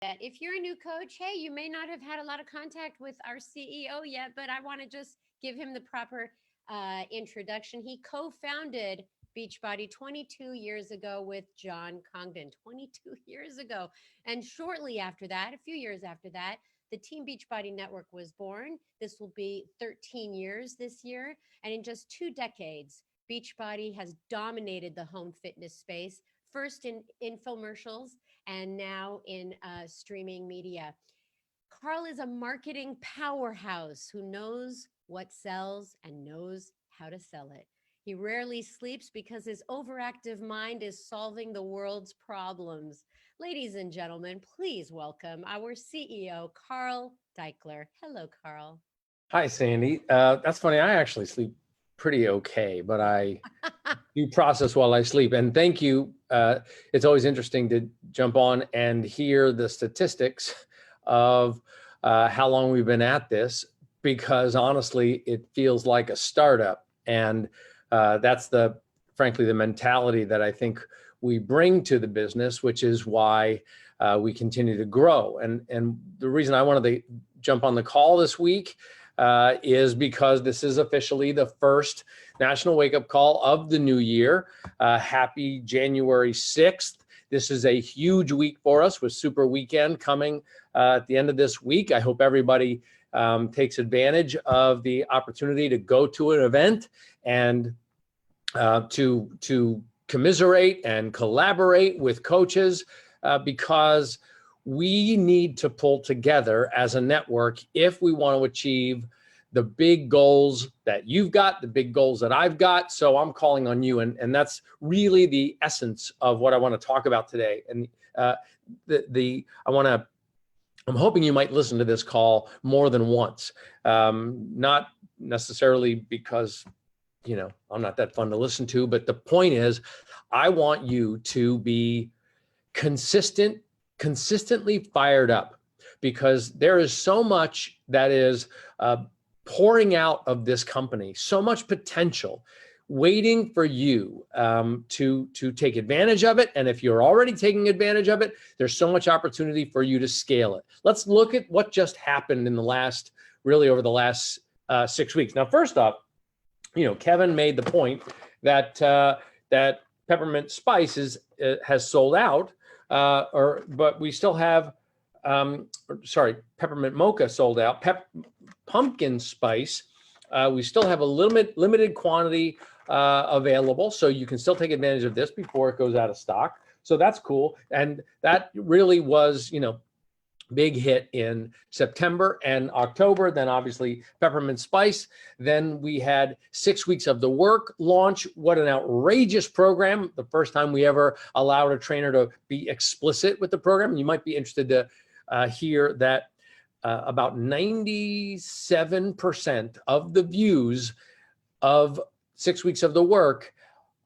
that if you're a new coach, hey, you may not have had a lot of contact with our CEO yet, but I want to just give him the proper introduction. He co-founded Beachbody 22 years ago with John Congdon, 22 years ago. And shortly after that, a few years after that, the Team Beachbody Network was born. This will be 13 years this year. And in just 2 decades, Beachbody has dominated the home fitness space, first in infomercials and now in streaming media. Carl is a marketing powerhouse who knows what sells and knows how to sell it. He rarely sleeps because his overactive mind is solving the world's problems. Ladies and gentlemen, please welcome our CEO, Carl Daikeler. Hello, Carl. Hi, Sandy. That's funny. I actually sleep pretty okay, but I do process while I sleep. And thank you. It's always interesting to jump on and hear the statistics of how long we've been at this, because honestly, it feels like a startup. And that's frankly, the mentality that I think we bring to the business, which is why we continue to grow. And the reason I wanted to jump on the call this week is because this is officially the first national wake-up call of the new year. Happy January 6th. This is a huge week for us with Super Weekend coming at the end of this week. I hope everybody takes advantage of the opportunity to go to an event and to commiserate and collaborate with coaches because we need to pull together as a network if we want to achieve the big goals that you've got, the big goals that I've got. So I'm calling on you. And that's really the essence of what I want to talk about today. And I'm hoping you might listen to this call more than once. Not necessarily because, I'm not that fun to listen to, but the point is, I want you to be consistently fired up, because there is so much that is pouring out of this company, so much potential waiting for you to take advantage of it. And if you're already taking advantage of it, there's so much opportunity for you to scale it. Let's look at what just happened in over the last 6 weeks. Now, first up, Kevin made the point that peppermint spice has sold out, but we still have, peppermint mocha sold out. Pumpkin spice, we still have a limited quantity available, so you can still take advantage of this before it goes out of stock. So that's cool, and that really was, big hit in September and October. Then obviously peppermint spice. Then we had 6 weeks of the work launch. What an outrageous program. The first time we ever allowed a trainer to be explicit with the program. You might be interested to hear that about 97% of the views of 6 weeks of the work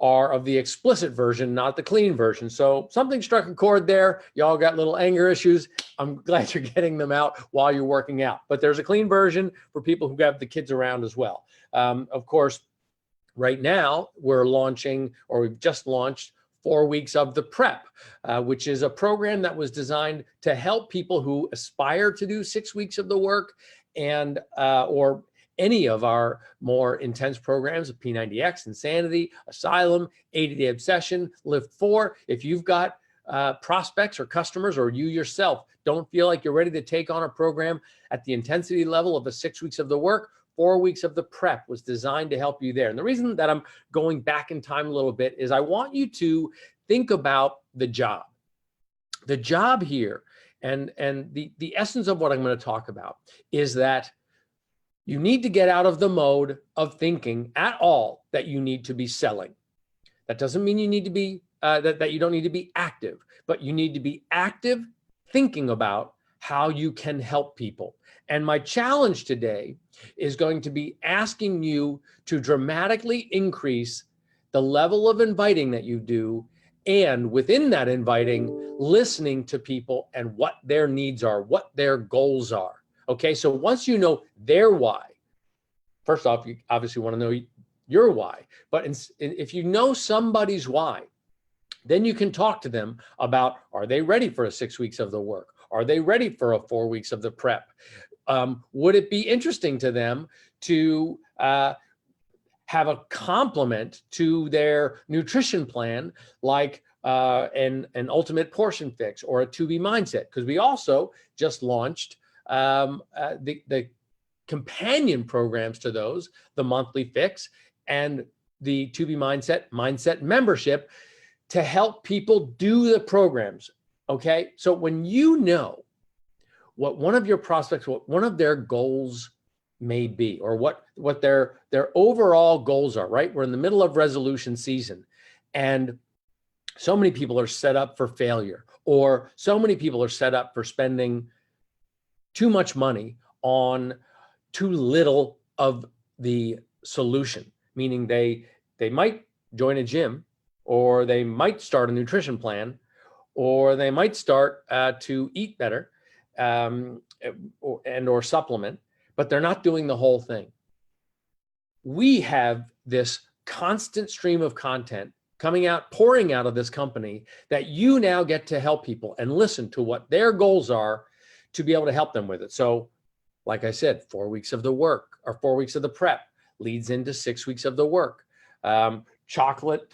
are of the explicit version, not the clean version. So something struck a chord there. Y'all got little anger issues. I'm glad you're getting them out while you're working out. But there's a clean version for people who have the kids around as well. Of course, right now we've just launched 4 weeks of the prep, which is a program that was designed to help people who aspire to do 6 weeks of the work and or any of our more intense programs, P90X, Insanity, Asylum, 80-Day Obsession, Lift 4. If you've got prospects or customers, or you yourself don't feel like you're ready to take on a program at the intensity level of the 6 weeks of the work, 4 weeks of the prep was designed to help you there. And the reason that I'm going back in time a little bit is I want you to think about the job. The job here, and the essence of what I'm going to talk about is that you need to get out of the mode of thinking at all that you need to be selling. That doesn't mean you need to be that you don't need to be active, but you need to be active thinking about how you can help people. And my challenge today is going to be asking you to dramatically increase the level of inviting that you do, and within that inviting, listening to people and what their needs are, what their goals are. Okay, so once you know their why, first off, you obviously want to know your why. But if you know somebody's why, then you can talk to them about, are they ready for a 6 weeks of the work? Are they ready for 4 weeks of the prep? Would it be interesting to them to have a complement to their nutrition plan, like an ultimate portion fix or a 2B mindset? Because we also just launched the companion programs to those, the monthly fix and the 2B mindset membership, to help people do the programs. Okay. So when you know what one of your prospects, what one of their goals may be, or what their overall goals are, right? We're in the middle of resolution season, and so many people are set up for failure, or so many people are set up for spending too much money on too little of the solution, meaning they might join a gym, or they might start a nutrition plan, or they might start to eat better or supplement, but they're not doing the whole thing. We have this constant stream of content coming out, pouring out of this company, that you now get to help people and listen to what their goals are to be able to help them with it. So like I said, 4 weeks of the work, or 4 weeks of the prep, leads into 6 weeks of the work. Chocolate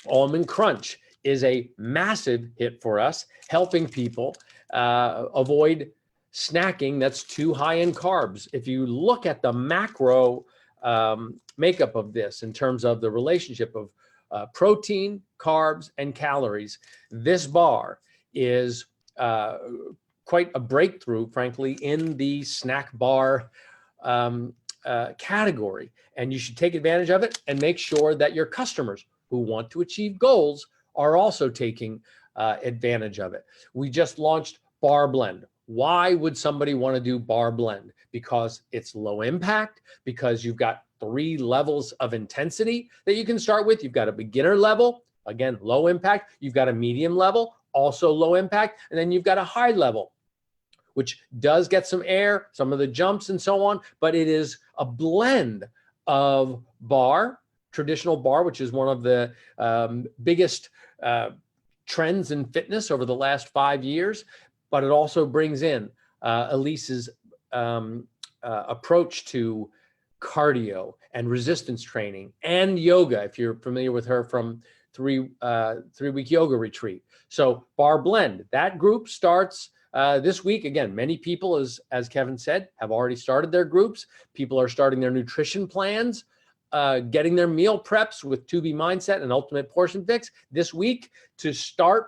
Almond Crunch is a massive hit for us, helping people avoid snacking that's too high in carbs. If you look at the macro makeup of this in terms of the relationship of protein, carbs, and calories, this bar is quite a breakthrough, frankly, in the snack bar category. And you should take advantage of it and make sure that your customers who want to achieve goals are also taking advantage of it. We just launched Bar Blend. Why would somebody want to do Bar Blend? Because it's low impact, because you've got 3 levels of intensity that you can start with. You've got a beginner level, again, low impact. You've got a medium level, also low impact. And then you've got a high level, which does get some air, some of the jumps and so on, but it is a blend of bar, traditional bar, which is one of the biggest trends in fitness over the last 5 years, but it also brings in Elise's approach to cardio and resistance training and yoga, if you're familiar with her from three-week yoga retreat. So Bar Blend, that group starts this week. Again, many people, as Kevin said, have already started their groups. People are starting their nutrition plans, getting their meal preps with 2B Mindset and Ultimate Portion Fix this week to start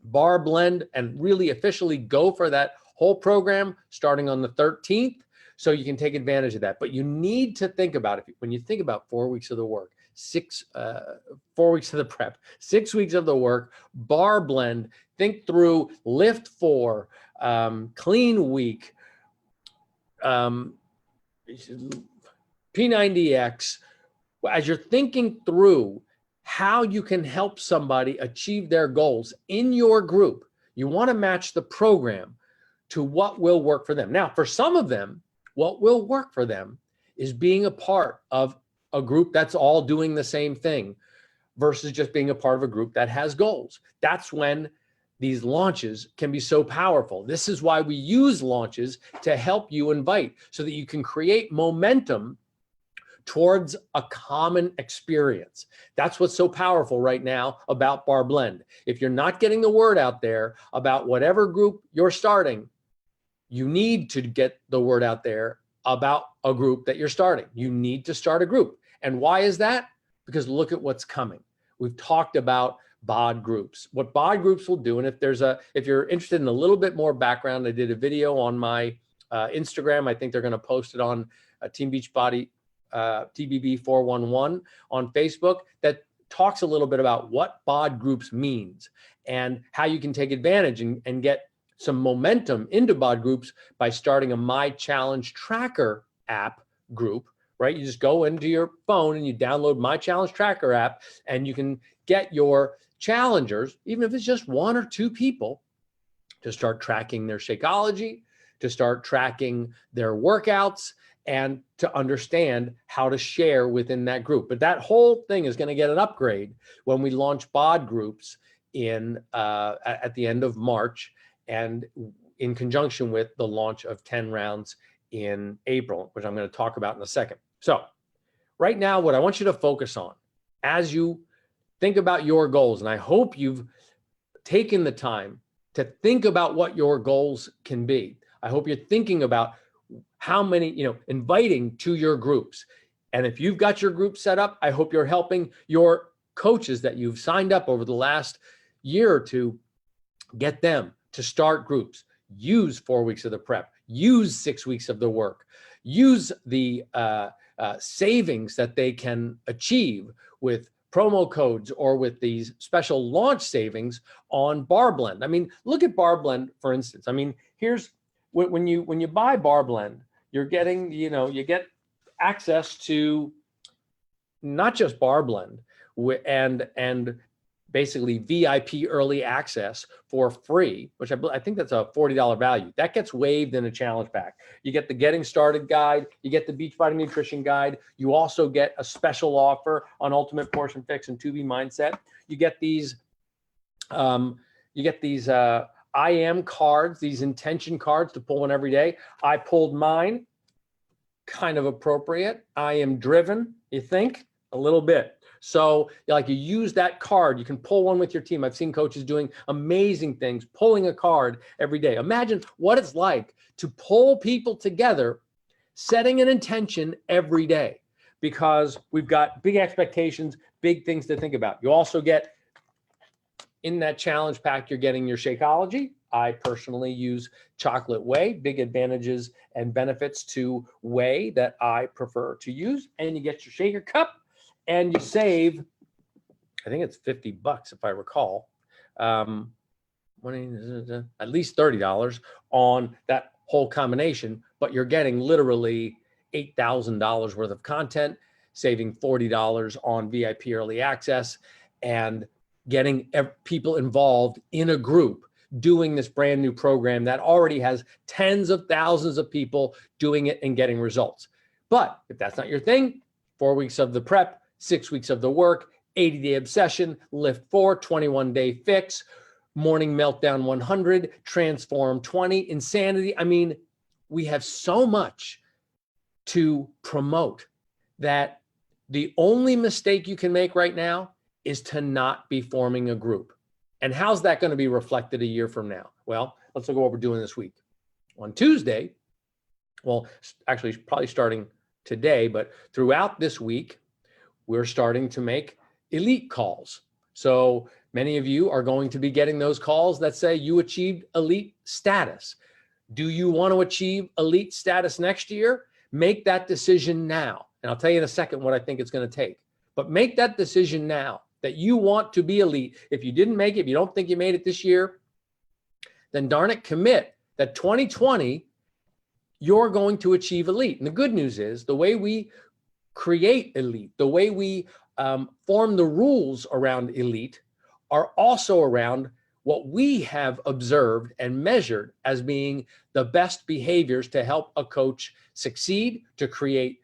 Bar Blend and really officially go for that whole program starting on the 13th. So you can take advantage of that. But you need to think about it. When you think about 4 weeks of the work, 4 weeks of the prep, 6 weeks of the work, Bar Blend, think through Lift 4, Clean Week, P90X. As you're thinking through how you can help somebody achieve their goals in your group, you want to match the program to what will work for them. Now, for some of them, what will work for them is being a part of a group that's all doing the same thing versus just being a part of a group that has goals. That's when these launches can be so powerful. This is why we use launches to help you invite, so that you can create momentum towards a common experience. That's what's so powerful right now about Bar Blend. If you're not getting the word out there about whatever group you're starting, you need to get the word out there about a group that you're starting. You need to start a group. And why is that? Because look at what's coming. We've talked about BOD groups, what BOD groups will do. And if you're interested in a little bit more background, I did a video on my Instagram. I think they're going to post it on Team Beachbody, TBB411 on Facebook, that talks a little bit about what BOD groups means and how you can take advantage and get some momentum into BOD groups by starting a My Challenge Tracker app group, right? You just go into your phone and you download My Challenge Tracker app, and you can get your challengers, even if it's just 1 or 2 people, to start tracking their Shakeology, to start tracking their workouts, and to understand how to share within that group. But that whole thing is going to get an upgrade when we launch BOD groups at the end of March. and in conjunction with the launch of 10 rounds in April, which I'm going to talk about in a second. So right now, what I want you to focus on as you think about your goals, and I hope you've taken the time to think about what your goals can be. I hope you're thinking about how many, inviting to your groups. And if you've got your group set up, I hope you're helping your coaches that you've signed up over the last year or two, get them to start groups. Use 4 weeks of the prep, use 6 weeks of the work, use the savings that they can achieve with promo codes or with these special launch savings on Bar Blend. I mean, look at Bar Blend, for instance. I mean, here's when you buy Bar Blend, you're getting, you get access to not just Bar Blend and basically VIP early access for free, which I think that's a $40 value. That gets waived in a challenge pack. You get the Getting Started guide, you get the Beachbody Nutrition guide. You also get a special offer on Ultimate Portion Fix and 2B Mindset. You get these, I am cards, these intention cards to pull one every day. I pulled mine, kind of appropriate. I am driven, you think? A little bit. So like you use that card, you can pull one with your team. I've seen coaches doing amazing things, pulling a card every day. Imagine what it's like to pull people together, setting an intention every day, because we've got big expectations, big things to think about. You also get in that challenge pack, you're getting your Shakeology. I personally use chocolate whey, big advantages and benefits to whey that I prefer to use. And you get your shaker cup. And you save, I think it's $50 if I recall, at least $30 on that whole combination, but you're getting literally $8,000 worth of content, saving $40 on VIP early access, and getting people involved in a group doing this brand new program that already has tens of thousands of people doing it and getting results. But if that's not your thing, 4 weeks of the prep, 6 weeks of the work, 80-day obsession, lift 4, 21-day fix, morning meltdown 100, transform 20, insanity. I mean, we have so much to promote that the only mistake you can make right now is to not be forming a group. And how's that going to be reflected a year from now? Well, let's look at what we're doing this week. On Tuesday, well, actually probably starting today, but throughout this week, we're starting to make elite calls. So many of you are going to be getting those calls that say you achieved elite status. Do you want to achieve elite status next year? Make that decision now. And I'll tell you in a second what I think it's going to take. But make that decision now that you want to be elite. If you didn't make it, if you don't think you made it this year, then darn it, commit that 2020, you're going to achieve elite. And the good news is the way we create elite, the way we form the rules around elite are also around what we have observed and measured as being the best behaviors to help a coach succeed, to create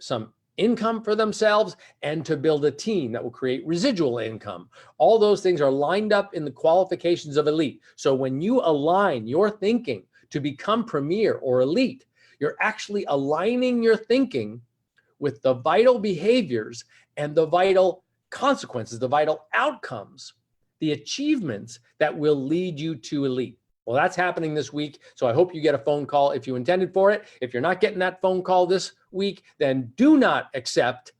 some income for themselves, and to build a team that will create residual income. All those things are lined up in the qualifications of elite. So when you align your thinking to become premier or elite, you're actually aligning your thinking with the vital behaviors and the vital consequences, the vital outcomes, the achievements that will lead you to elite. Well, that's happening this week. So I hope you get a phone call if you intended for it. If you're not getting that phone call this week, then do not accept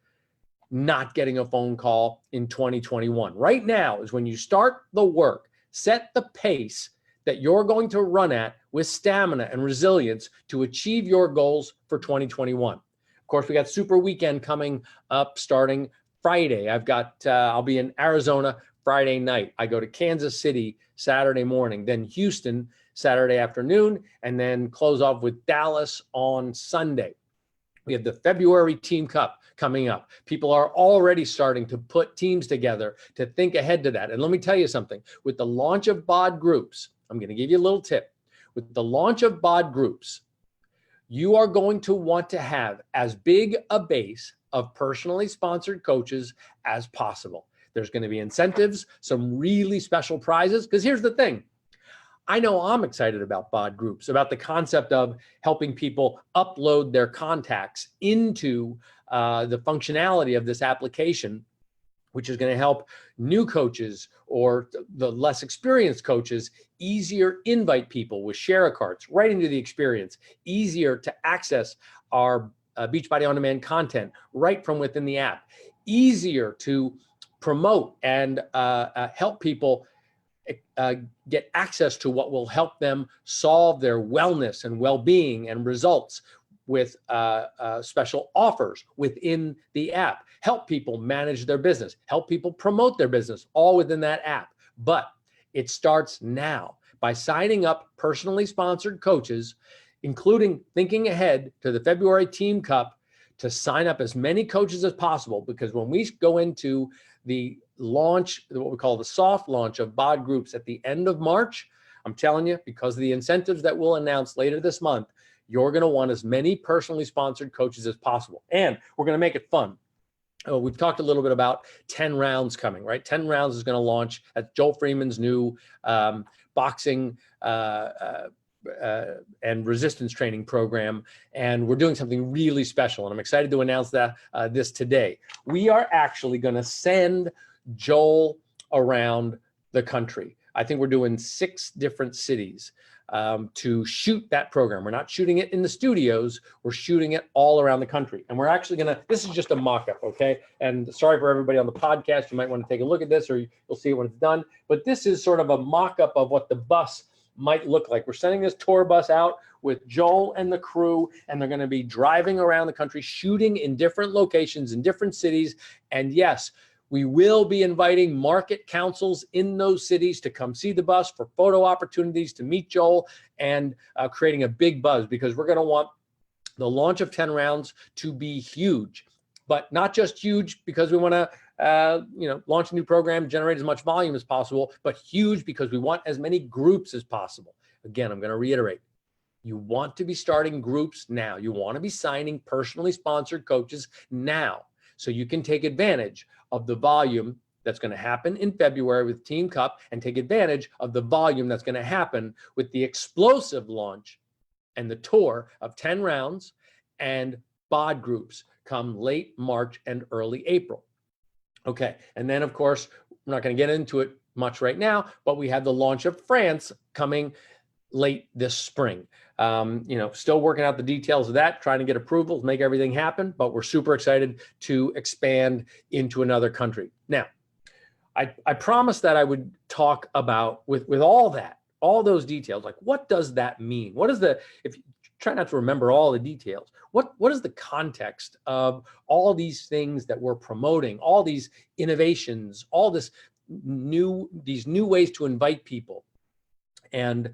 not getting a phone call in 2021. Right now is when you start the work, set the pace that you're going to run at with stamina and resilience to achieve your goals for 2021. Of course, we got Super Weekend coming up starting Friday. I'll be in Arizona Friday night. I go to Kansas City Saturday morning, then Houston Saturday afternoon, and then close off with Dallas on Sunday. We have the February Team Cup coming up. People are already starting to put teams together to think ahead to that. And let me tell you something, with the launch of BOD groups, I'm going to give you a little tip. With the launch of BOD groups, you are going to want to have as big a base of personally sponsored coaches as possible. There's going to be incentives, some really special prizes, because here's the thing. I know I'm excited about bod groups, about the concept of helping people upload their contacts into the functionality of this application, which is going to help new coaches or the less experienced coaches easier invite people with share cards right into the experience, easier to access our Beachbody On Demand content right from within the app, easier to promote and help people get access to what will help them solve their wellness and well-being and results with special offers within the app, help people manage their business, help people promote their business, all within that app. But it starts now by signing up personally sponsored coaches, including thinking ahead to the February Team Cup, to sign up as many coaches as possible, because when we go into the launch, what we call the soft launch of bod groups at the end of March, I'm telling you, because of the incentives that we'll announce later this month, you're going to want as many personally sponsored coaches as possible. And we're going to make it fun. We've talked a little bit about 10 rounds coming, right? 10 rounds is going to launch at Joel Freeman's new boxing and resistance training program. And we're doing something really special. And I'm excited to announce that this today. We are actually going to send Joel around the country. I think we're doing 6 different cities to shoot that program. We're not shooting it in the studios. We're shooting it all around the country. And we're actually going to, this is just a mock-up, okay? And sorry for everybody on the podcast. You might want to take a look at this, or you'll see it when it's done. But this is sort of a mock-up of what the bus might look like. We're sending this tour bus out with Joel and the crew, and they're going to be driving around the country, shooting in different locations, in different cities. And yes, we will be inviting market councils in those cities to come see the bus for photo opportunities, to meet Joel, and creating a big buzz, because we're going to want the launch of 10 rounds to be huge, but not just huge because we want to launch a new program, generate as much volume as possible, but huge because we want as many groups as possible. Again, I'm going to reiterate, you want to be starting groups now. You want to be signing personally sponsored coaches now, so you can take advantage of the volume that's going to happen in February with Team Cup, and take advantage of the volume that's going to happen with the explosive launch and the tour of 10 rounds and bod groups come late March and early April. Okay, and then of course, we're not going to get into it much right now, but we have the launch of France coming late this spring. Still working out the details of that, trying to get approvals, make everything happen, but we're super excited to expand into another country. Now, I promised that I would talk about with all that, all those details, like what does that mean? What is if you try not to remember all the details, what is the context of all these things that we're promoting, all these innovations, all these new ways to invite people and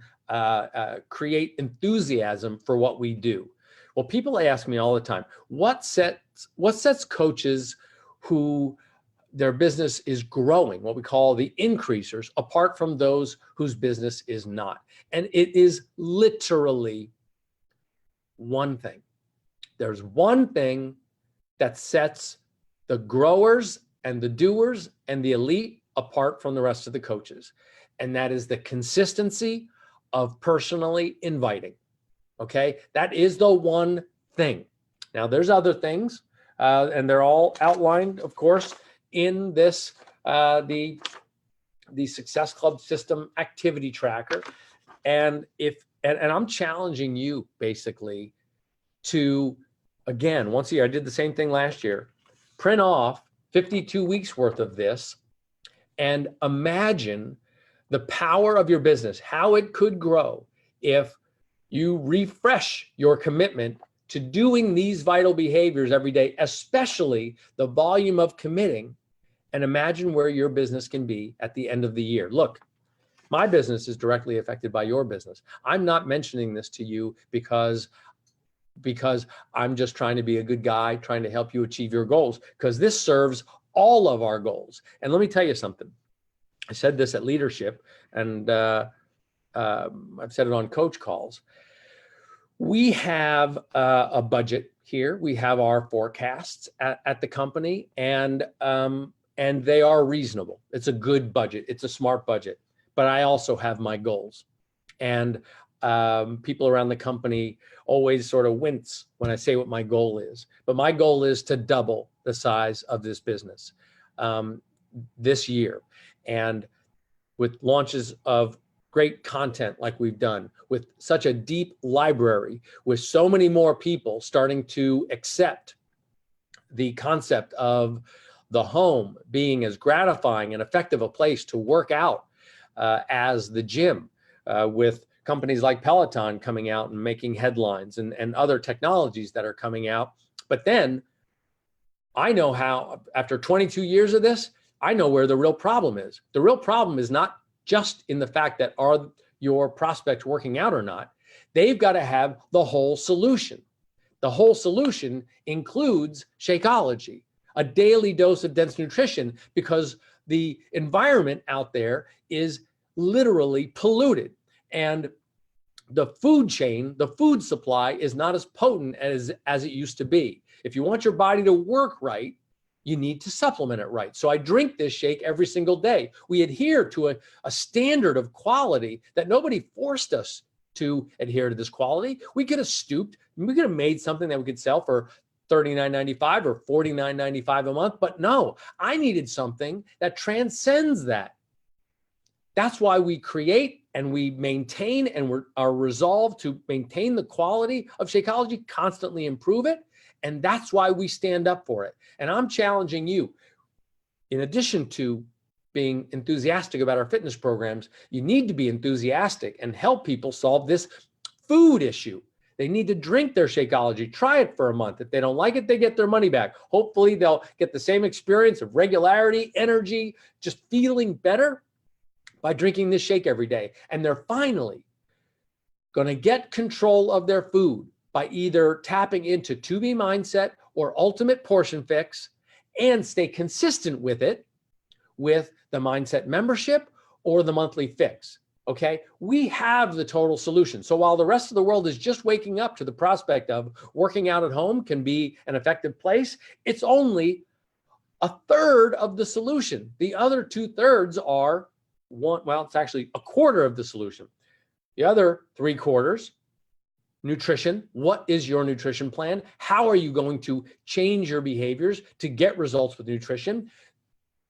create enthusiasm for what we do? Well, people ask me all the time, what sets coaches who their business is growing, what we call the increasers, apart from those whose business is not? And it is literally one thing. There's one thing that sets the growers and the doers and the elite apart from the rest of the coaches. And that is the consistency of personally inviting. Okay, that is the one thing. Now, there's other things, and they're all outlined, of course, in this the Success Club System activity tracker. And I'm challenging you basically to, again, once a year, I did the same thing last year, print off 52 weeks worth of this and imagine the power of your business, how it could grow if you refresh your commitment to doing these vital behaviors every day, especially the volume of committing, and imagine where your business can be at the end of the year. Look, my business is directly affected by your business. I'm not mentioning this to you because I'm just trying to be a good guy, trying to help you achieve your goals, because this serves all of our goals. And let me tell you something. I said this at leadership, and I've said it on coach calls. We have a budget here. We have our forecasts at the company, and they are reasonable. It's a good budget. It's a smart budget. But I also have my goals. And people around the company always sort of wince when I say what my goal is. But my goal is to double the size of this business this year. And with launches of great content like we've done, with such a deep library, with so many more people starting to accept the concept of the home being as gratifying and effective a place to work out as the gym, with companies like Peloton coming out and making headlines, and other technologies that are coming out. But then I know how, after 22 years of this, I know where the real problem is. The real problem is not just in the fact that are your prospects working out or not. They've got to have the whole solution. The whole solution includes Shakeology, a daily dose of dense nutrition, because the environment out there is literally polluted. And the food chain, the food supply, is not as potent as it used to be. If you want your body to work right, you need to supplement it right. So I drink this shake every single day. We adhere to a standard of quality that nobody forced us to adhere to. This quality, we could have stooped, we could have made something that we could sell for $39.95 or $49.95 a month, but no, I needed something that transcends that. That's why we create and we maintain, and are resolved to maintain the quality of Shakeology, constantly improve it. And that's why we stand up for it. And I'm challenging you, in addition to being enthusiastic about our fitness programs, you need to be enthusiastic and help people solve this food issue. They need to drink their Shakeology, try it for a month. If they don't like it, they get their money back. Hopefully they'll get the same experience of regularity, energy, just feeling better by drinking this shake every day. And they're finally going to get control of their food by either tapping into 2B mindset or ultimate portion fix, and stay consistent with it with the mindset membership or the monthly fix. Okay, we have the total solution. So while the rest of the world is just waking up to the prospect of working out at home can be an effective place, it's only a third of the solution. The other 2/3 are it's actually a quarter of the solution. The other 3/4, nutrition. What is your nutrition plan? How are you going to change your behaviors to get results with nutrition?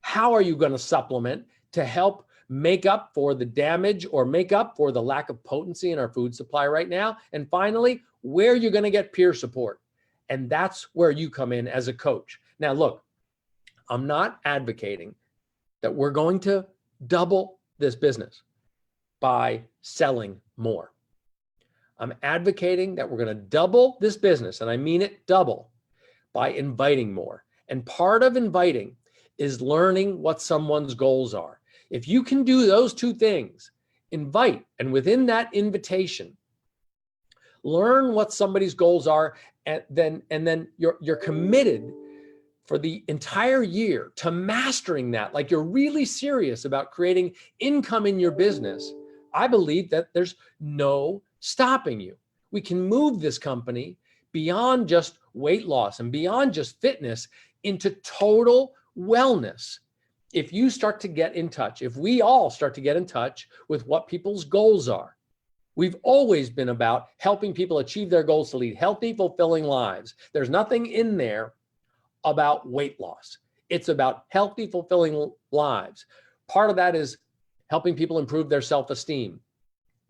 How are you going to supplement to help make up for the damage or make up for the lack of potency in our food supply right now? And finally, where you're going to get peer support. And that's where you come in as a coach. Now, look, I'm not advocating that we're going to double this business by selling more. I'm advocating that we're going to double this business, and I mean it, double, by inviting more. And part of inviting is learning what someone's goals are. If you can do those two things, invite, and within that invitation, learn what somebody's goals are, and then you're committed for the entire year to mastering that, like you're really serious about creating income in your business. I believe that there's no stopping you. We can move this company beyond just weight loss and beyond just fitness into total wellness. If you start to get in touch, if we all start to get in touch with what people's goals are. We've always been about helping people achieve their goals to lead healthy, fulfilling lives. There's nothing in there about weight loss. It's about healthy, fulfilling lives. Part of that is helping people improve their self-esteem.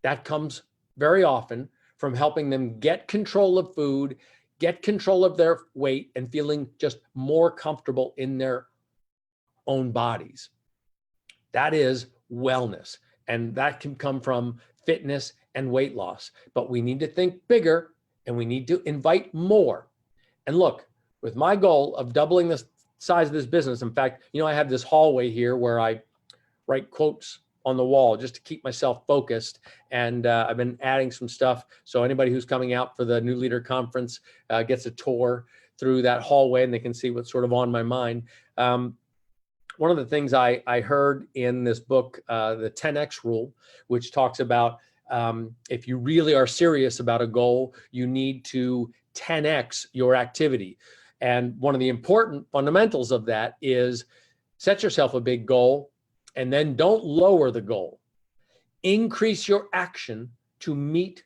That comes very often from helping them get control of food, get control of their weight, and feeling just more comfortable in their own bodies. That is wellness. And that can come from fitness and weight loss. But we need to think bigger, and we need to invite more. And look, with my goal of doubling the size of this business, in fact, I have this hallway here where I write quotes on the wall just to keep myself focused. And I've been adding some stuff. So anybody who's coming out for the New Leader Conference gets a tour through that hallway, and they can see what's sort of on my mind. One of the things I heard in this book, the 10X rule, which talks about if you really are serious about a goal, you need to 10X your activity. And one of the important fundamentals of that is set yourself a big goal and then don't lower the goal. increase your action to meet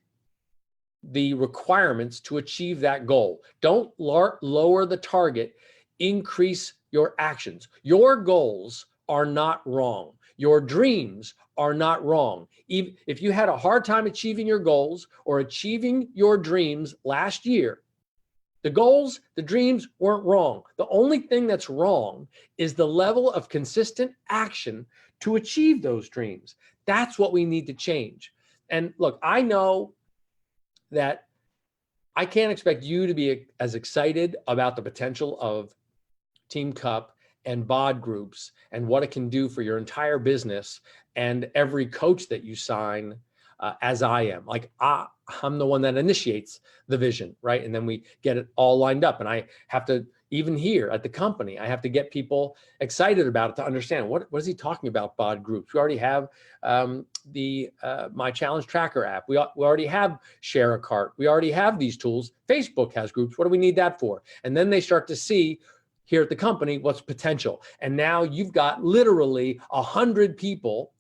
the requirements to achieve that goal. Don't lower the target, increase your actions. Your goals are not wrong. Your dreams are not wrong. Even if you had a hard time achieving your goals or achieving your dreams last year, the goals, the dreams weren't wrong. The only thing that's wrong is the level of consistent action to achieve those dreams. That's what we need to change. And look, I know that I can't expect you to be as excited about the potential of Team Cup and BOD groups and what it can do for your entire business and every coach that you sign as I am. Like I'm the one that initiates the vision, right? And then we get it all lined up. And I have to, even here at the company, I have to get people excited about it to understand what is he talking about, BOD groups. We already have the My Challenge Tracker app. We already have Share a Cart. We already have these tools. Facebook has groups. What do we need that for? And then they start to see here at the company what's potential. And now you've got literally 100 people,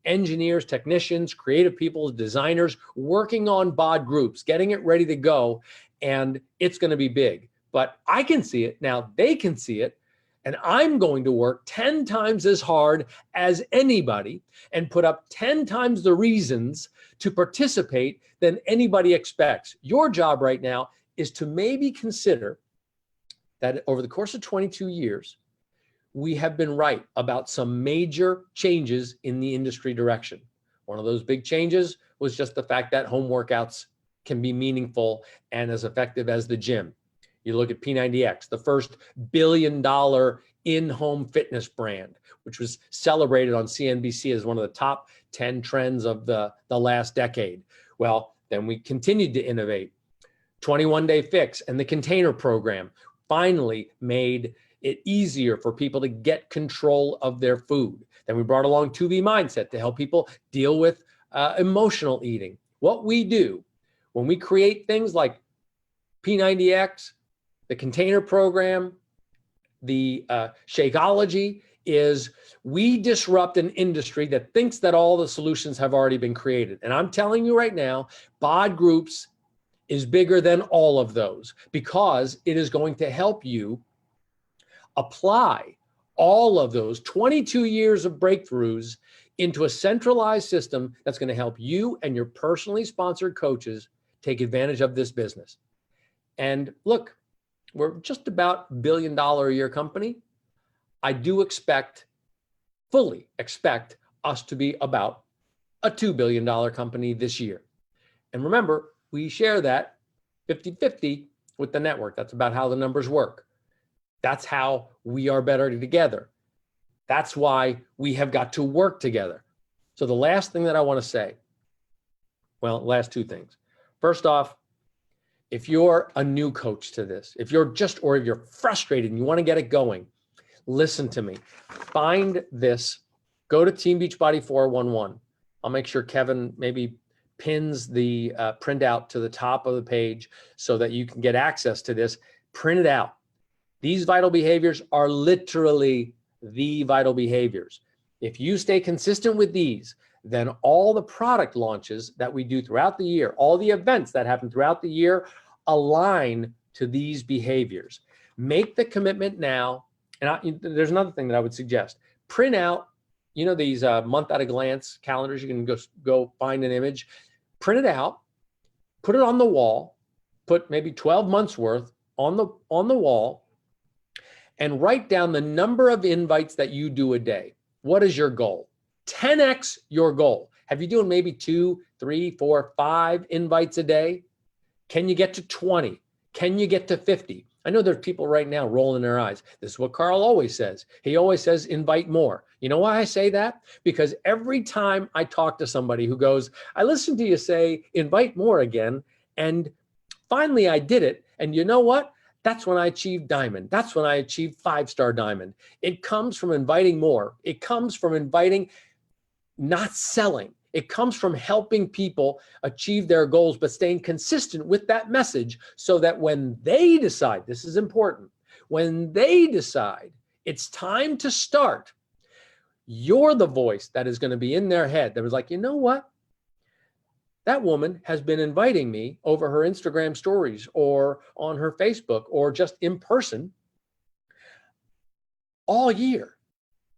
engineers, technicians, creative people, designers, working on BOD groups, getting it ready to go, and it's going to be big. But I can see it now, they can see it, and I'm going to work 10 times as hard as anybody and put up 10 times the reasons to participate than anybody expects. Your job right now is to maybe consider that over the course of 22 years, we have been right about some major changes in the industry direction. One of those big changes was just the fact that home workouts can be meaningful and as effective as the gym. You look at P90X, the first billion-dollar in-home fitness brand, which was celebrated on CNBC as one of the top 10 trends of the last decade. Well, then we continued to innovate. 21-Day Fix and the container program finally made it easier for people to get control of their food. Then we brought along 2B Mindset to help people deal with emotional eating. What we do when we create things like P90X, the container program, the Shakeology, is we disrupt an industry that thinks that all the solutions have already been created. And I'm telling you right now, BOD groups is bigger than all of those because it is going to help you apply all of those 22 years of breakthroughs into a centralized system that's going to help you and your personally sponsored coaches take advantage of this business. And look, we're just about $1 billion a year company. I do fully expect us to be about a $2 billion company this year. And remember, we share that 50-50 with the network. That's about how the numbers work. That's how we are better together. That's why we have got to work together. So the last thing that I want to say, well, last two things. First off, if you're a new coach to this, if you're frustrated and you want to get it going, listen to me. Find this, go to Team Beachbody 411. I'll make sure Kevin maybe pins the printout to the top of the page so that you can get access to this. Print it out. These vital behaviors are literally the vital behaviors. If you stay consistent with these, then all the product launches that we do throughout the year, all the events that happen throughout the year align to these behaviors. Make the commitment now. And there's another thing that I would suggest. Print out, these month at a glance calendars. You can go find an image, print it out, put it on the wall, put maybe 12 months worth on the wall, and write down the number of invites that you do a day. What is your goal? 10x your goal. Have you doing maybe 2, 3, 4, 5 invites a day? Can you get to 20? Can you get to 50? I know there's people right now rolling their eyes. This is what Carl always says. He always says, invite more. You know why I say that? Because every time I talk to somebody who goes, I listened to you say, invite more again, and finally I did it. And you know what? That's when I achieved diamond. That's when I achieved 5-star diamond. It comes from inviting more. It comes from inviting, not selling. It comes from helping people achieve their goals, but staying consistent with that message so that when they decide, this is important, when they decide it's time to start, You're the voice that is going to be in their head that was like, you know what? That woman has been inviting me over her Instagram stories or on her Facebook or just in person all year.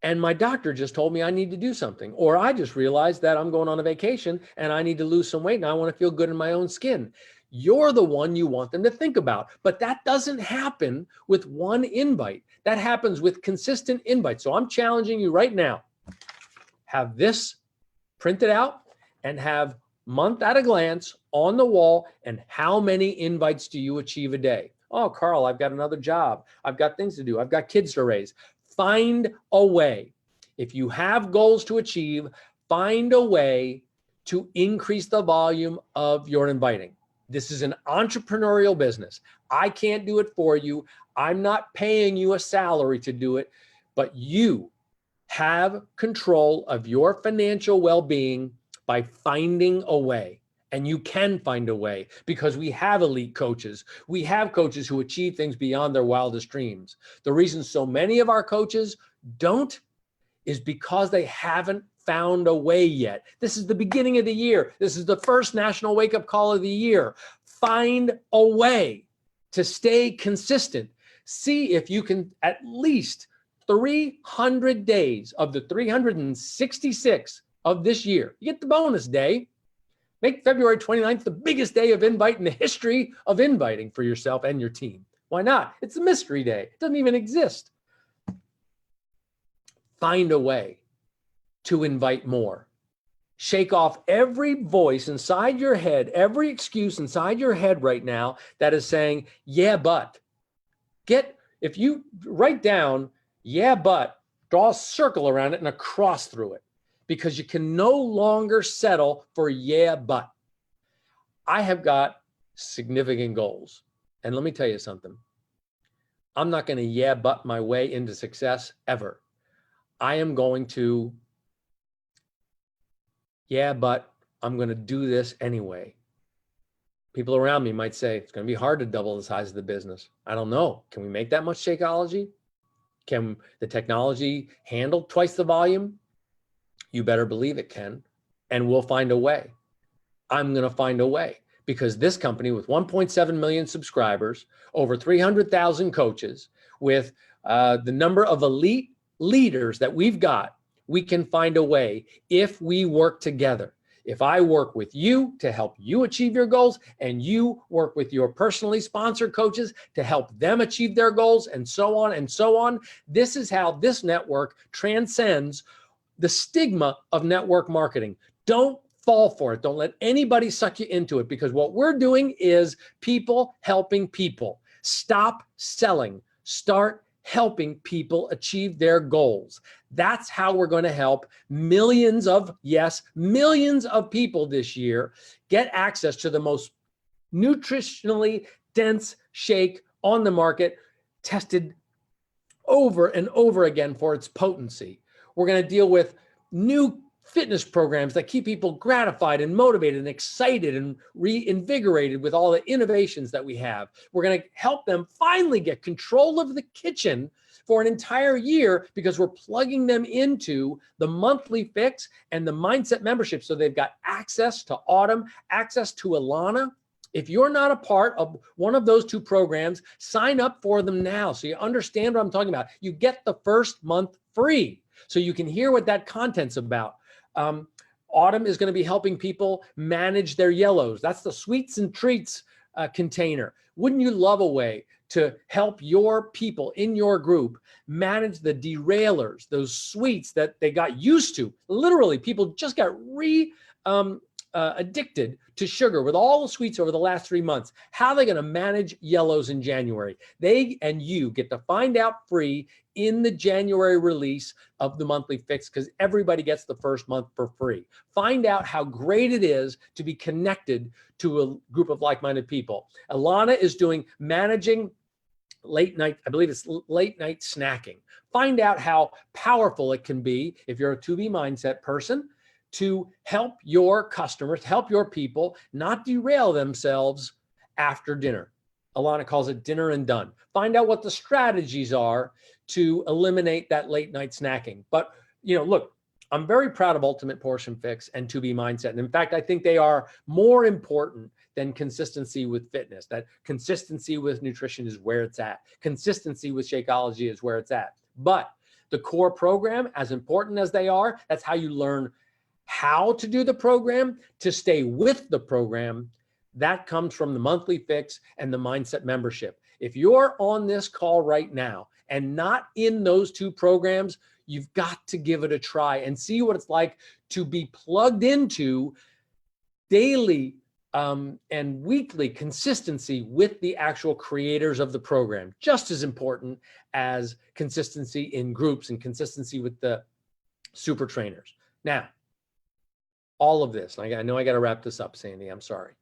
And my doctor just told me I need to do something. Or I just realized that I'm going on a vacation and I need to lose some weight and I want to feel good in my own skin. You're the one you want them to think about. But that doesn't happen with one invite. That happens with consistent invites. So I'm challenging you right now. Have this printed out and have month at a glance on the wall. And how many invites do you achieve a day? Oh, Carl, I've got another job. I've got things to do. I've got kids to raise. Find a way. If you have goals to achieve, find a way to increase the volume of your inviting. This is an entrepreneurial business. I can't do it for you. I'm not paying you a salary to do it, but you have control of your financial well-being by finding a way. And you can find a way because we have elite coaches. We have coaches who achieve things beyond their wildest dreams. The reason so many of our coaches don't is because they haven't found a way yet. This is the beginning of the year. This is the first national wake-up call of the year. Find a way to stay consistent. See if you can at least 300 days of the 366 of this year. You get the bonus day. Make February 29th the biggest day of invite in the history of inviting for yourself and your team. Why not? It's a mystery day. It doesn't even exist. Find a way to invite more. Shake off every voice inside your head, every excuse inside your head right now that is saying, yeah, but. If you write down, yeah, but, draw a circle around it and a cross through it, because you can no longer settle for yeah, but. I have got significant goals. And let me tell you something. I'm not going to yeah, but my way into success ever. I am going to, yeah, but I'm going to do this anyway. People around me might say, it's going to be hard to double the size of the business. I don't know. Can we make that much Shakeology? Can the technology handle twice the volume? You better believe it can, and we'll find a way. I'm going to find a way, because this company with 1.7 million subscribers, over 300,000 coaches, with the number of elite leaders that we've got, we can find a way if we work together. If I work with you to help you achieve your goals, and you work with your personally sponsored coaches to help them achieve their goals, and so on and so on, this is how this network transcends the stigma of network marketing. Don't fall for it. Don't let anybody suck you into it, because what we're doing is people helping people. Stop selling. Start helping people achieve their goals. That's how we're going to help millions of people this year get access to the most nutritionally dense shake on the market, tested over and over again for its potency. We're going to deal with new fitness programs that keep people gratified and motivated and excited and reinvigorated with all the innovations that we have. We're going to help them finally get control of the kitchen for an entire year, because we're plugging them into the monthly fix and the mindset membership. So they've got access to Autumn, access to Alana. If you're not a part of one of those two programs, sign up for them now so you understand what I'm talking about. You get the first month free so you can hear what that content's about. Autumn is going to be helping people manage their yellows. That's the sweets and treats container. Wouldn't you love a way to help your people in your group manage the derailers, those sweets that they got used to? Literally, people just got addicted to sugar with all the sweets over the last 3 months. How are they going to manage yellows in January? They and you get to find out free in the January release of the monthly fix, because everybody gets the first month for free. Find out how great it is to be connected to a group of like-minded people. Alana is doing managing late night, I believe it's late night snacking. Find out how powerful it can be if you're a 2B mindset person, to help your customers, help your people not derail themselves after dinner. Alana calls it dinner and done. Find out what the strategies are to eliminate that late night snacking. But look, I'm very proud of Ultimate Portion Fix and 2B Mindset. And in fact, I think they are more important than consistency with fitness. That consistency with nutrition is where it's at. Consistency with Shakeology is where it's at. But the core program, as important as they are, that's how you learn how to do the program, to stay with the program. That comes from the monthly fix and the mindset membership. If you're on this call right now and not in those two programs, you've got to give it a try and see what it's like to be plugged into daily and weekly consistency with the actual creators of the program. Just as important as consistency in groups and consistency with the super trainers. Now, all of this, I know I got to wrap this up, Sandy, I'm sorry.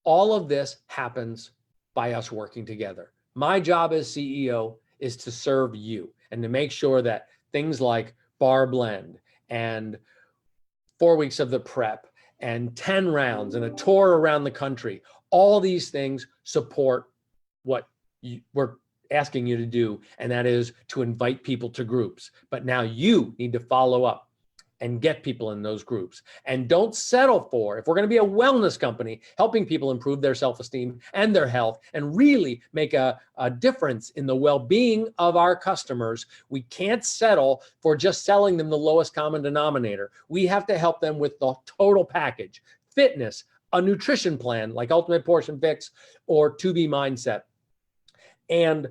All of this happens by us working together. My job as CEO is to serve you and to make sure that things like bar blend and 4 weeks of the prep and 10 rounds and a tour around the country, all these things support what we're asking you to do, and that is to invite people to groups. But now you need to follow up and get people in those groups. And don't settle for, if we're going to be a wellness company, helping people improve their self-esteem and their health and really make a difference in the well-being of our customers, we can't settle for just selling them the lowest common denominator. We have to help them with the total package: fitness, a nutrition plan like Ultimate Portion Fix or 2B Mindset, and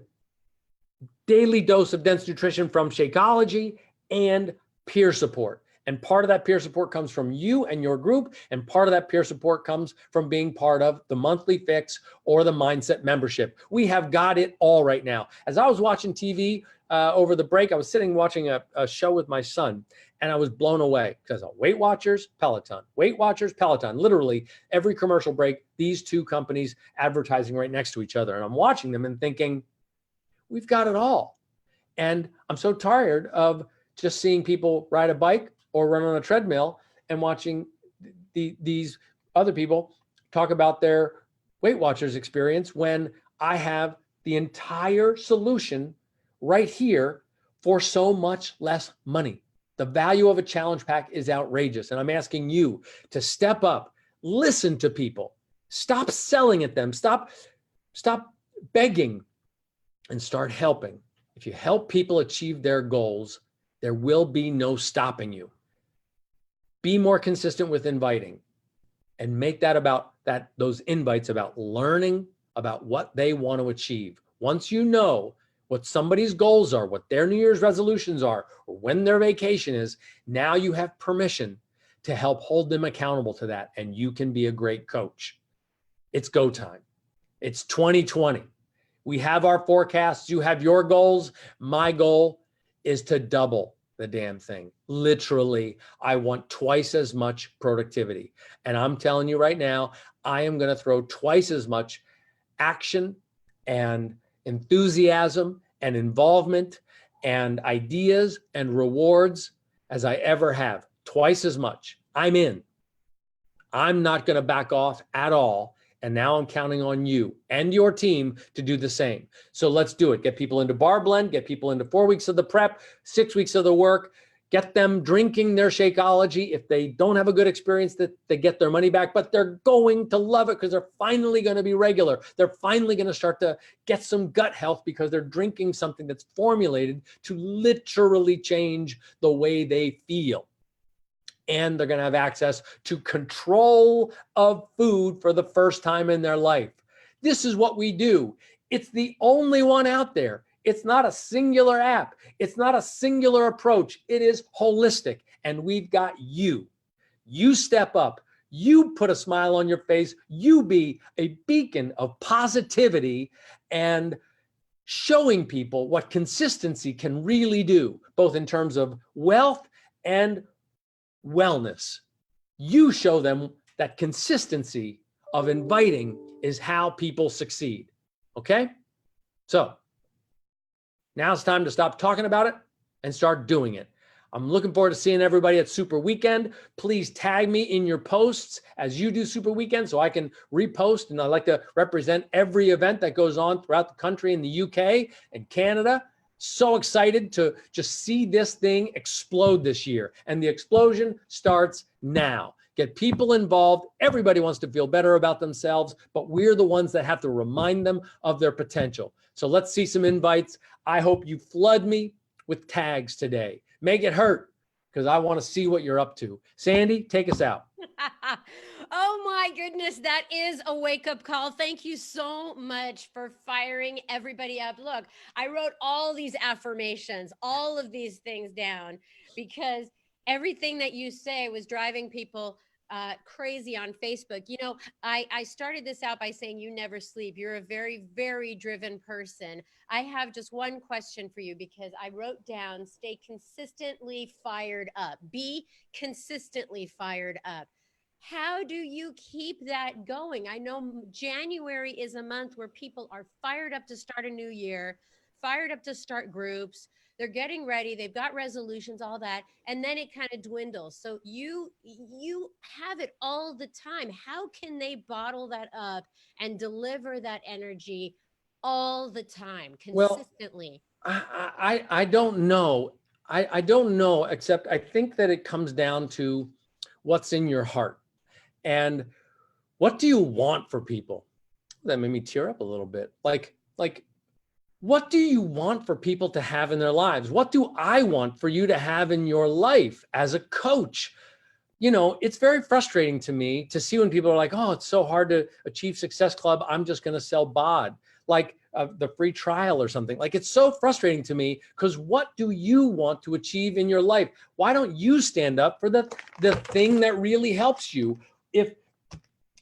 daily dose of dense nutrition from Shakeology, and peer support. And part of that peer support comes from you and your group. And part of that peer support comes from being part of the monthly fix or the mindset membership. We have got it all right now. As I was watching TV over the break, I was sitting watching a show with my son, and I was blown away because of Weight Watchers, Peloton, Weight Watchers, Peloton. Literally every commercial break, these two companies advertising right next to each other. And I'm watching them and thinking, we've got it all. And I'm so tired of just seeing people ride a bike or run on a treadmill and watching these other people talk about their Weight Watchers experience when I have the entire solution right here for so much less money. The value of a challenge pack is outrageous. And I'm asking you to step up, listen to people, stop selling at them, stop begging, and start helping. If you help people achieve their goals, there will be no stopping you. Be more consistent with inviting and make that about those invites about learning about what they want to achieve. Once you know what somebody's goals are, what their New Year's resolutions are, or when their vacation is, now you have permission to help hold them accountable to that, and you can be a great coach. It's go time. It's 2020. We have our forecasts. You have your goals. My goal is to double the damn thing. Literally, I want twice as much productivity. And I'm telling you right now, I am going to throw twice as much action and enthusiasm and involvement and ideas and rewards as I ever have. Twice as much. I'm in. I'm not going to back off at all. And now I'm counting on you and your team to do the same. So let's do it. Get people into bar blend, get people into 4 weeks of the prep, 6 weeks of the work, get them drinking their Shakeology. If they don't have a good experience, that they get their money back, but they're going to love it because they're finally going to be regular. They're finally going to start to get some gut health because they're drinking something that's formulated to literally change the way they feel. And they're going to have access to control of food for the first time in their life. This is what we do. It's the only one out there. It's not a singular app. It's not a singular approach. It is holistic. And we've got you. You step up. You put a smile on your face. You be a beacon of positivity and showing people what consistency can really do, both in terms of wealth and wellness. You show them that consistency of inviting is how people succeed. Okay? So now it's time to stop talking about it and start doing it. I'm looking forward to seeing everybody at Super Weekend. Please tag me in your posts as you do Super Weekend so I can repost. And I like to represent every event that goes on throughout the country in the UK and Canada. So excited to just see this thing explode this year. And the explosion starts now. Get people involved. Everybody wants to feel better about themselves, but we're the ones that have to remind them of their potential. So let's see some invites. I hope you flood me with tags today. Make it hurt, because I want to see what you're up to. Sandy, take us out. Oh my goodness, that is a wake-up call. Thank you so much for firing everybody up. Look, I wrote all these affirmations, all of these things down, because everything that you say was driving people crazy on Facebook. You know, I started this out by saying you never sleep. You're a very, very driven person. I have just one question for you, because I wrote down, stay consistently fired up. Be consistently fired up. How do you keep that going? I know January is a month where people are fired up to start a new year, fired up to start groups. They're getting ready. They've got resolutions, all that, and then it kind of dwindles. So you have it all the time. How can they bottle that up and deliver that energy all the time, consistently? Well, I don't know. I don't know, except I think that it comes down to what's in your heart. And what do you want for people? That made me tear up a little bit. Like, what do you want for people to have in their lives? What do I want for you to have in your life as a coach? You know, it's very frustrating to me to see when people are like, oh, it's so hard to achieve Success Club. I'm just going to sell bod, like the free trial or something. Like, it's so frustrating to me, because what do you want to achieve in your life? Why don't you stand up for the thing that really helps you?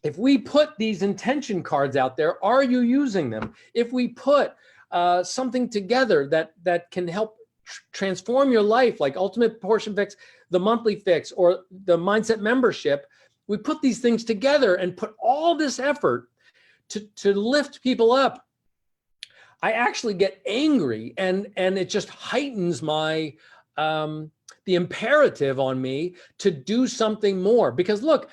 If we put these intention cards out there, are you using them? If we put something together that can help transform your life, like Ultimate Portion Fix, the monthly fix, or the mindset membership, we put these things together and put all this effort to lift people up. I actually get angry, and it just heightens my the imperative on me to do something more. Because look,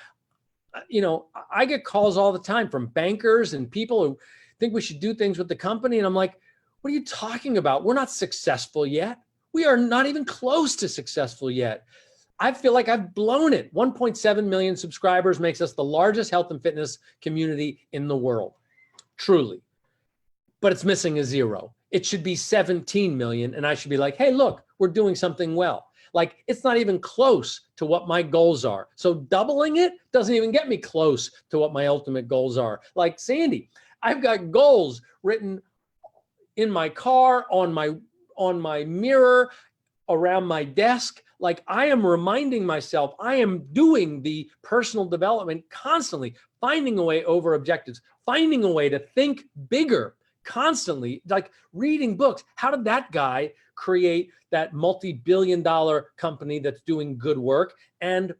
you know, I get calls all the time from bankers and people who think we should do things with the company. And I'm like, what are you talking about? We're not successful yet. We are not even close to successful yet. I feel like I've blown it. 1.7 million subscribers makes us the largest health and fitness community in the world, truly. But it's missing a zero. It should be 17 million. And I should be like, hey, look, we're doing something well. Like, it's not even close to what my goals are. So doubling it doesn't even get me close to what my ultimate goals are. Like Sandy, I've got goals written in my car, on my mirror, around my desk. Like, I am reminding myself, I am doing the personal development constantly, finding a way over objectives, finding a way to think bigger constantly, like reading books. How did that guy create that multi-billion-dollar company that's doing good work? And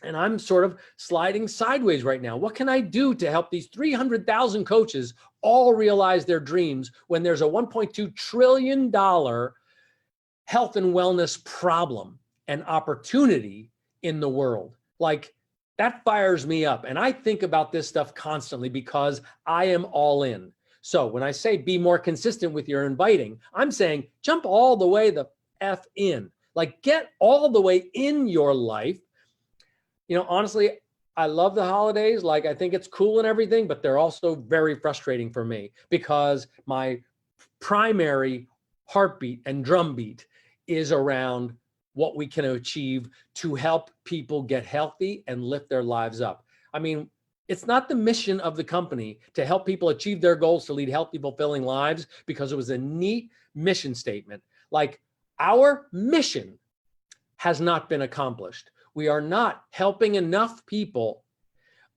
I'm sort of sliding sideways right now. What can I do to help these 300,000 coaches all realize their dreams when there's a $1.2 trillion health and wellness problem and opportunity in the world? Like, that fires me up. And I think about this stuff constantly, because I am all in. So when I say be more consistent with your inviting, I'm saying jump all the way the F in. Like, get all the way in your life. You know, honestly, I love the holidays. Like, I think it's cool and everything, but they're also very frustrating for me, because my primary heartbeat and drumbeat is around what we can achieve to help people get healthy and lift their lives up. I mean, it's not the mission of the company to help people achieve their goals to lead healthy, fulfilling lives, because it was a neat mission statement. Like, our mission has not been accomplished. We are not helping enough people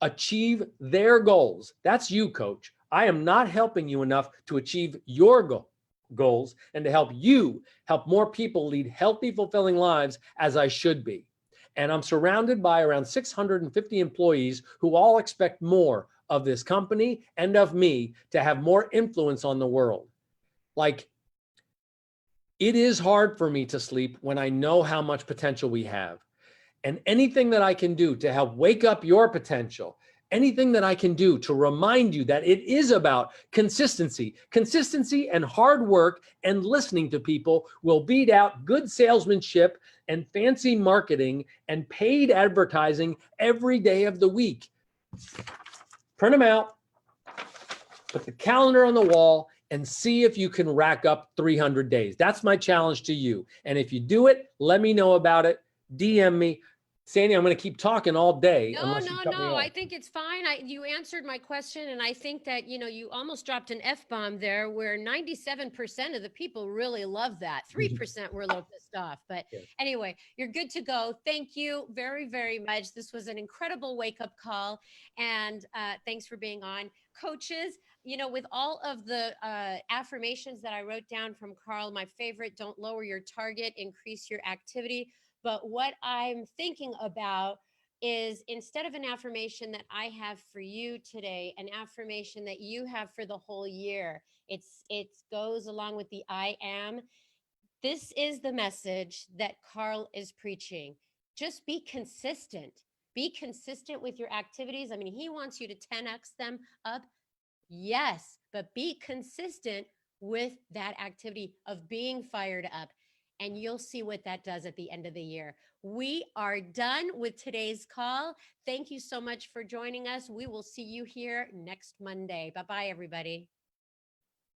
achieve their goals. That's you, coach. I am not helping you enough to achieve your goals and to help you help more people lead healthy, fulfilling lives as I should be. And I'm surrounded by around 650 employees who all expect more of this company and of me to have more influence on the world. Like, it is hard for me to sleep when I know how much potential we have. And anything that I can do to help wake up your potential anything that I can do to remind you that it is about consistency. Consistency and hard work and listening to people will beat out good salesmanship and fancy marketing and paid advertising every day of the week. Print them out, put the calendar on the wall, and see if you can rack up 300 days. That's my challenge to you. And if you do it, let me know about it. DM me. Sandy, I'm going to keep talking all day unless you cut me off. I think it's fine. You answered my question, and I think that, you almost dropped an F-bomb there where 97% of the people really love that. 3% were a little pissed off. But anyway, you're good to go. Thank you very, very much. This was an incredible wake-up call, and thanks for being on. Coaches, with all of the affirmations that I wrote down from Carl, my favorite, don't lower your target, increase your activity. But what I'm thinking about is, instead of an affirmation that I have for you today, an affirmation that you have for the whole year. It goes along with the I am. This is the message that Carl is preaching. Just be consistent. Be consistent with your activities. I mean, he wants you to 10x them up. Yes, but be consistent with that activity of being fired up, and you'll see what that does at the end of the year. We are done with today's call. Thank you so much for joining us. We will see you here next Monday. Bye-bye, everybody.